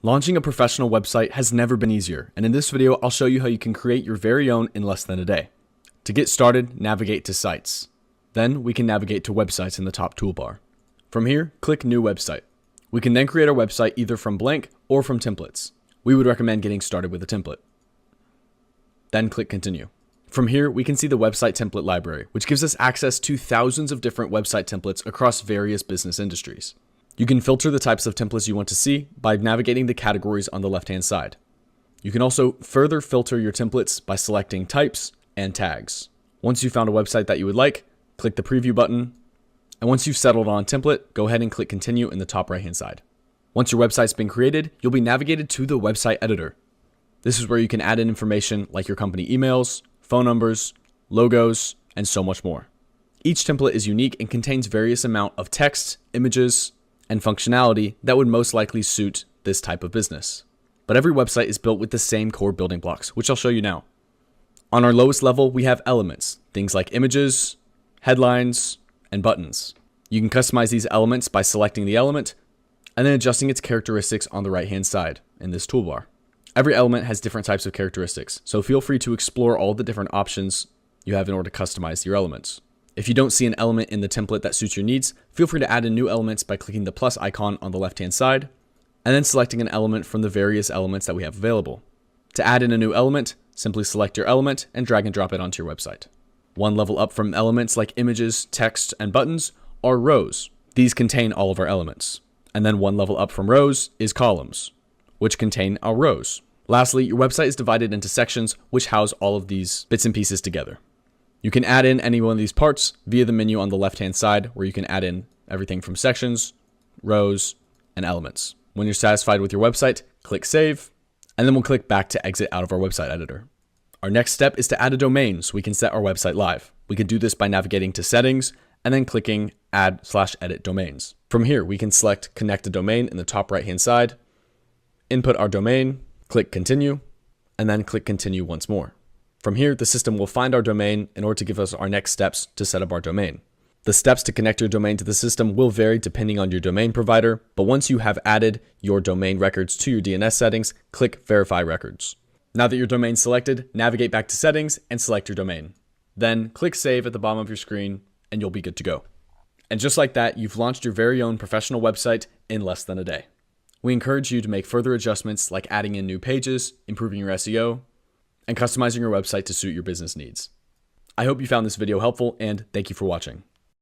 Launching a professional website has never been easier, and in this video, I'll show you how you can create your very own in less than a day. To get started, navigate to Sites. Then we can navigate to Websites in the top toolbar. From here, click New Website. We can then create our website either from blank or from templates. We would recommend getting started with a template. Then click Continue. From here, we can see the website template library, which gives us access to thousands of different website templates across various business industries. You can filter the types of templates you want to see by navigating the categories on the left-hand side. You can also further filter your templates by selecting types and tags. Once you've found a website that you would like, click the preview button. And once you've settled on a template, go ahead and click Continue in the top right-hand side. Once your website's been created, you'll be navigated to the website editor. This is where you can add in information like your company emails, phone numbers, logos, and so much more. Each template is unique and contains various amount of text, images, and functionality that would most likely suit this type of business. But every website is built with the same core building blocks, which I'll show you now. On our lowest level, we have elements, things like images, headlines, and buttons. You can customize these elements by selecting the element and then adjusting its characteristics on the right-hand side in this toolbar. Every element has different types of characteristics, so feel free to explore all the different options you have in order to customize your elements. If you don't see an element in the template that suits your needs, feel free to add in new elements by clicking the plus icon on the left-hand side, and then selecting an element from the various elements that we have available. To add in a new element, simply select your element and drag and drop it onto your website. One level up from elements like images, text, and buttons are rows. These contain all of our elements. And then one level up from rows is columns, which contain our rows. Lastly, your website is divided into sections which house all of these bits and pieces together. You can add in any one of these parts via the menu on the left-hand side, where you can add in everything from sections, rows, and elements. When you're satisfied with your website, click Save, and then we'll click back to exit out of our website editor. Our next step is to add a domain so we can set our website live. We can do this by navigating to Settings and then clicking Add/Edit Domains. From here, we can select Connect a Domain in the top right-hand side, input our domain, click Continue, and then click Continue once more. From here, the system will find our domain in order to give us our next steps to set up our domain. The steps to connect your domain to the system will vary depending on your domain provider, but once you have added your domain records to your DNS settings, click Verify Records. Now that your domain's selected, navigate back to Settings and select your domain. Then click Save at the bottom of your screen and you'll be good to go. And just like that, you've launched your very own professional website in less than a day. We encourage you to make further adjustments like adding in new pages, improving your SEO, and customizing your website to suit your business needs. I hope you found this video helpful and thank you for watching.